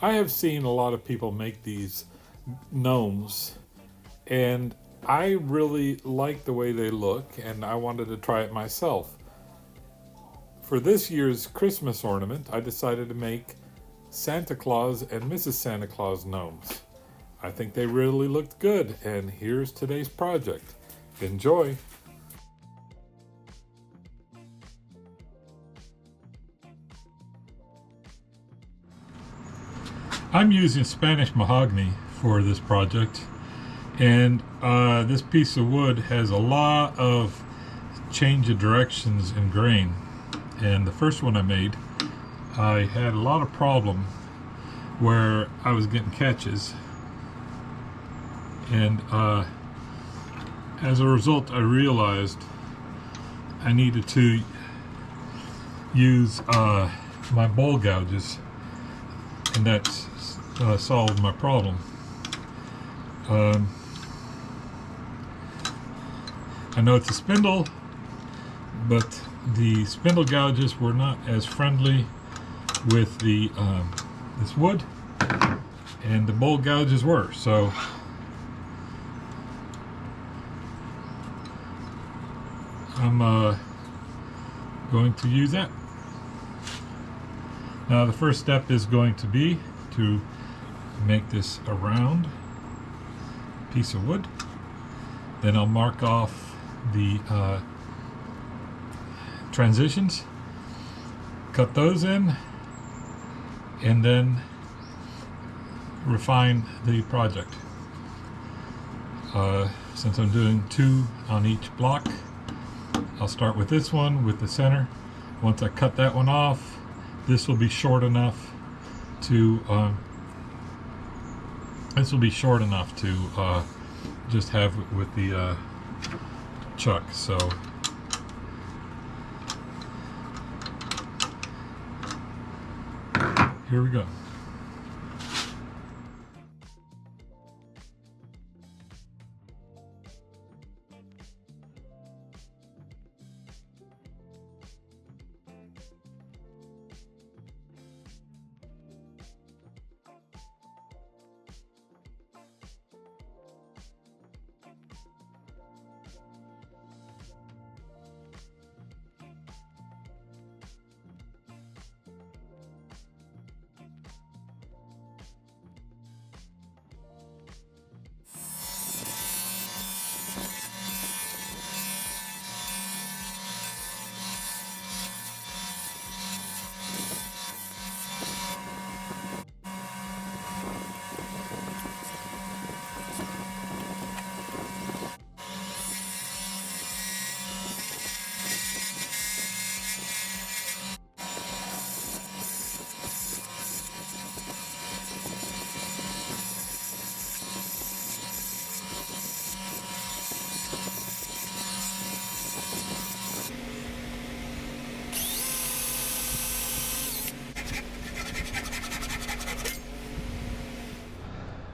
I have seen a lot of people make these gnomes, and I really like the way they look, and I wanted to try it myself. For this year's Christmas ornament, I decided to make Santa Claus and Mrs. Santa Claus gnomes. I think they really looked good, and here's today's project. Enjoy! I'm using Spanish mahogany for this project, and this piece of wood has a lot of change of directions in grain. And the first one I made, I had a lot of problem where I was getting catches, and as a result I realized I needed to use my bowl gouges, and that's solved my problem. I know it's a spindle, but the spindle gouges were not as friendly with the this wood, and the bowl gouges were. So I'm going to use that. Now the first step is going to be to make this a round piece of wood. Then I'll mark off the transitions, cut those in, and then refine the project. Since I'm doing 2 on each block, I'll start with this one with the center. Once I cut that one off, this will be short enough to just have it with the chuck. So here we go.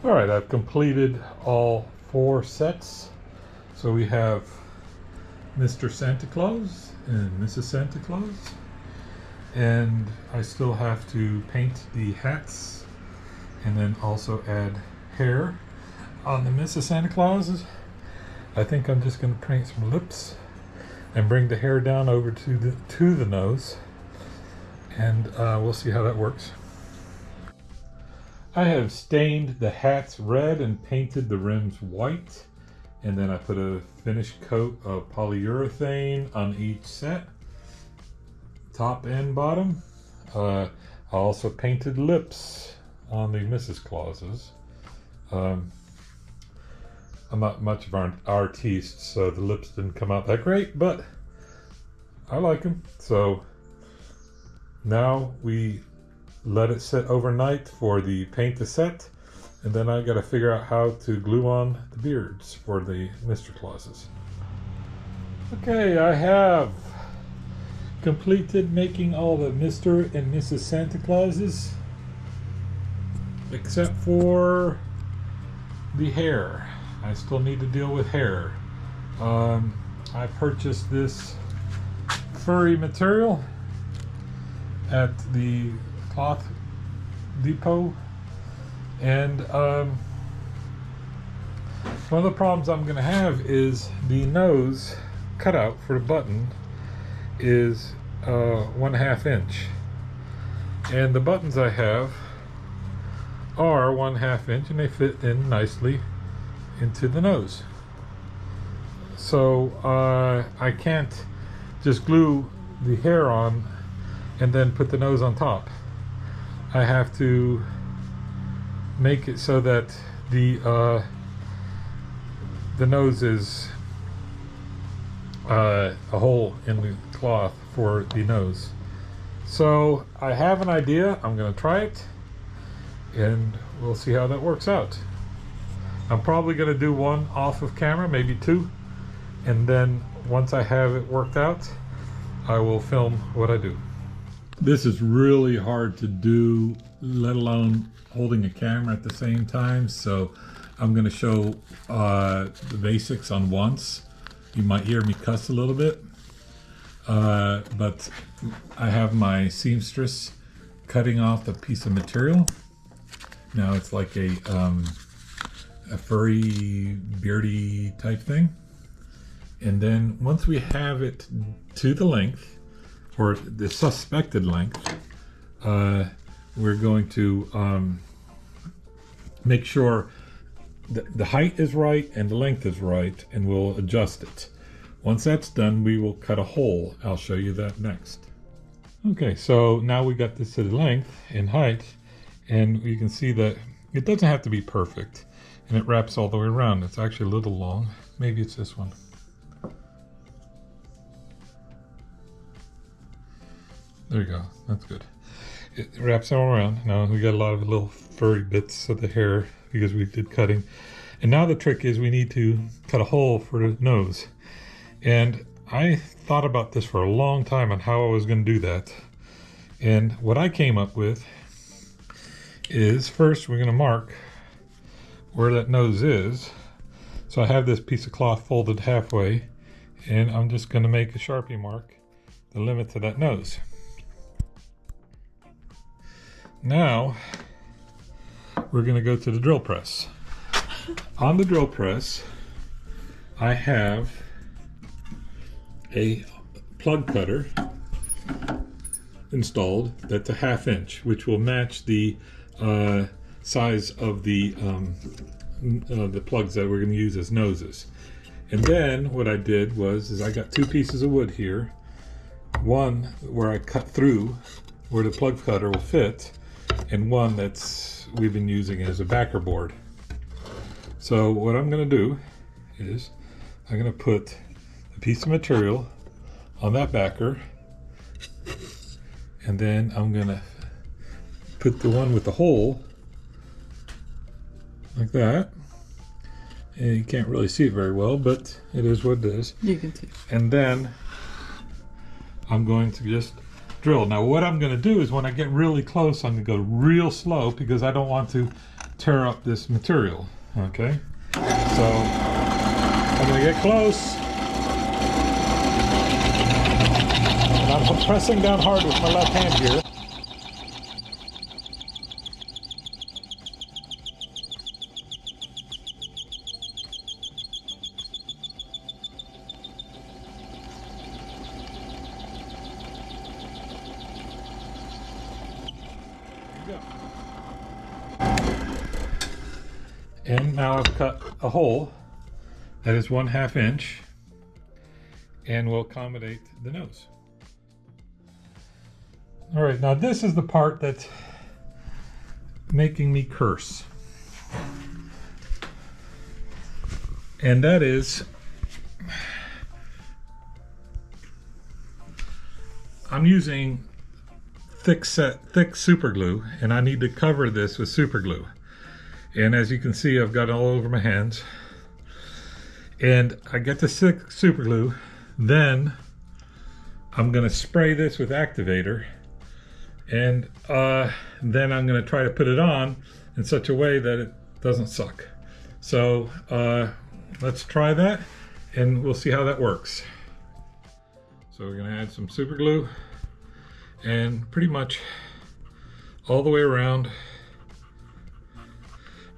All right, I've completed all 4 sets. So we have Mr. Santa Claus and Mrs. Santa Claus. And I still have to paint the hats and then also add hair on the Mrs. Santa Clauses. I think I'm just going to paint some lips and bring the hair down over to the nose, and we'll see how that works. I have stained the hats red and painted the rims white, and then I put a finish coat of polyurethane on each set, top and bottom. I also painted lips on the Mrs. Clauses. I'm not much of an artiste, so the lips didn't come out that great, but I like them. So now we let it sit overnight for the paint to set, and then I got to figure out how to glue on the beards for the Mr. Clauses. Okay, I have completed making all the Mr. and Mrs. Santa Clauses, except for the hair. I still need to deal with hair. I purchased this furry material at the cloth depot And one of the problems I'm going to have is the nose cutout for the button is 1/2 inch. And the buttons I have are 1/2 inch, and they fit in nicely into the nose. So I can't just glue the hair on and then put the nose on top. I have to make it so that the nose is a hole in the cloth for the nose. So I have an idea. I'm going to try it, and we'll see how that works out. I'm probably going to do one off of camera, maybe two, and then once I have it worked out, I will film what I do. This is really hard to do, let alone holding a camera at the same time, so I'm going to show the basics on once. You might hear me cuss a little bit, but I have my seamstress cutting off a piece of material. Now it's like a furry, beardy type thing. And then once we have it to the length, or the suspected length, we're going to make sure the height is right and the length is right, and we'll adjust it. Once that's done, we will cut a hole. I'll show you that next. Okay, so now we got this to the length and height, and you can see that it doesn't have to be perfect, and it wraps all the way around. It's actually a little long. Maybe it's this one. There you go, that's good. It wraps all around. Now we got a lot of little furry bits of the hair because we did cutting. And now the trick is we need to cut a hole for the nose. And I thought about this for a long time on how I was going to do that. And what I came up with is, first we're going to mark where that nose is. So I have this piece of cloth folded halfway, and I'm just going to make a Sharpie mark, the limit to that nose. Now we're going to go to the drill press. On the drill press, I have a plug cutter installed that's a 1/2 inch, which will match the size of the plugs that we're going to use as noses. And then what I did was I got two pieces of wood here, one where I cut through where the plug cutter will fit, and one that's we've been using as a backer board. So what I'm going to do is I'm going to put a piece of material on that backer, and then I'm going to put the one with the hole like that. And you can't really see it very well, but it is what it is. You can see. And then I'm going to just drill. Now what I'm going to do is when I get really close, I'm going to go real slow because I don't want to tear up this material. Okay, so I'm going to get close, and I'm pressing down hard with my left hand here. And now I've cut a hole that is 1/2 inch and will accommodate the nose. All right, now this is the part that's making me curse. And that is, I'm using thick super glue, and I need to cover this with super glue. And as you can see, I've got it all over my hands. And I get the super glue, then I'm going to spray this with activator, and then I'm going to try to put it on in such a way that it doesn't suck. So let's try that, and we'll see how that works. So we're going to add some super glue, and pretty much all the way around.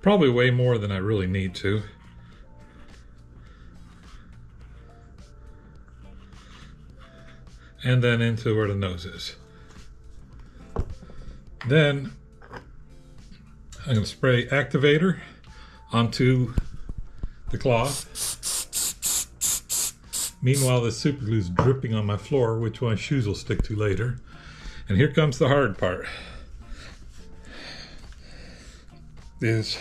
Probably way more than I really need to. And then into where the nose is. Then I'm going to spray activator onto the cloth. Meanwhile, the super glue is dripping on my floor, which my shoes will stick to later. And here comes the hard part. Is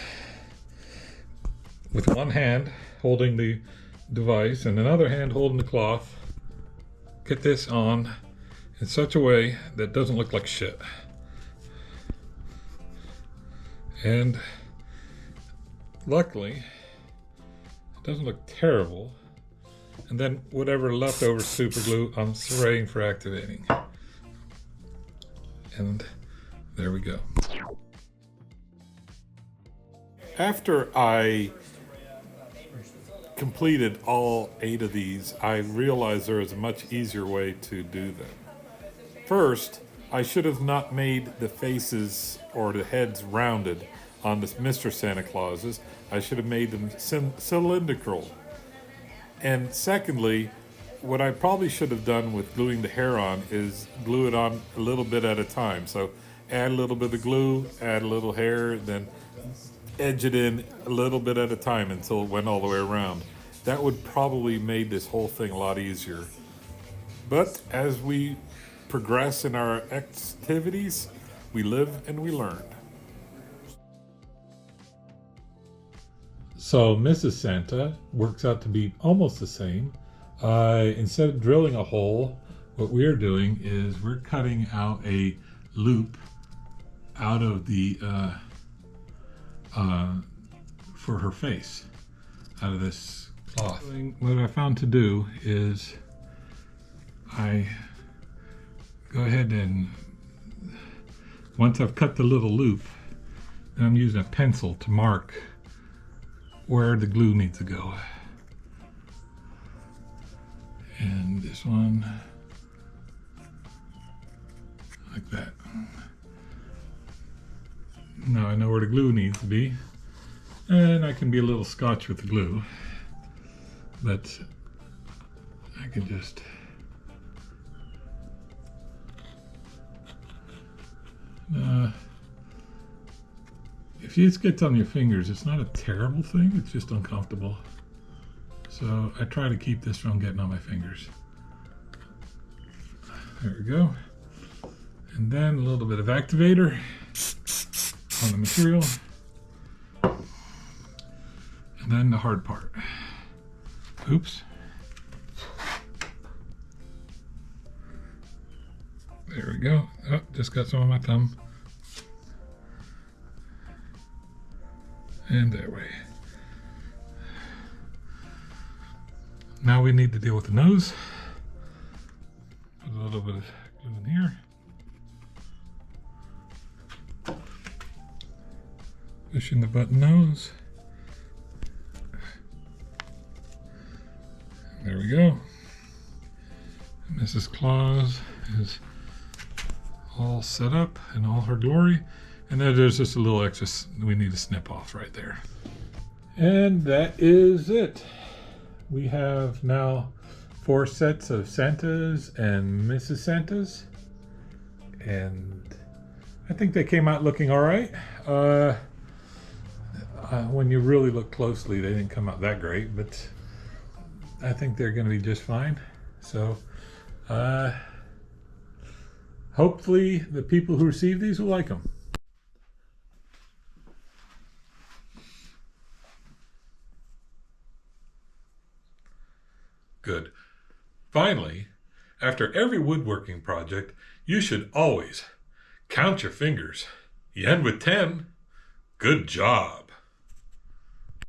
with one hand holding the device and another hand holding the cloth, get this on in such a way that it doesn't look like shit. And luckily, it doesn't look terrible. And then whatever leftover super glue, I'm spraying for activating. And there we go. After I completed all 8 of these, I realized there is a much easier way to do them. First, I should have not made the faces or the heads rounded on the Mr. Santa Clauses. I should have made them cylindrical. And secondly, what I probably should have done with gluing the hair on is glue it on a little bit at a time. So add a little bit of glue, add a little hair, then edge it in a little bit at a time until it went all the way around. That would probably made this whole thing a lot easier. But as we progress in our activities, we live and we learn. So Mrs. Santa works out to be almost the same. Instead of drilling a hole, what we're doing is we're cutting out a loop out of the for her face out of this cloth. What I found to do is I go ahead and once I've cut the little loop, then I'm using a pencil to mark where the glue needs to go. And this one like that. Now I know where the glue needs to be, and I can be a little scotch with the glue, but I can just if it gets on your fingers, it's not a terrible thing, it's just uncomfortable. So I try to keep this from getting on my fingers. There we go. And then a little bit of activator on the material. And then the hard part. Oops. There we go. Oh, just got some on my thumb. And there we. Now we need to deal with the nose. Put a little bit of glue in here. Push in the button nose. There we go. Mrs. Claus is all set up in all her glory. And then there's just a little extra we need to snip off right there. And that is it. We have now 4 sets of Santas and Mrs. Santas. And I think they came out looking all right. When you really look closely, they didn't come out that great, but I think they're going to be just fine. So hopefully the people who receive these will like them. Good. Finally, after every woodworking project, you should always count your fingers. You end with 10. Good job.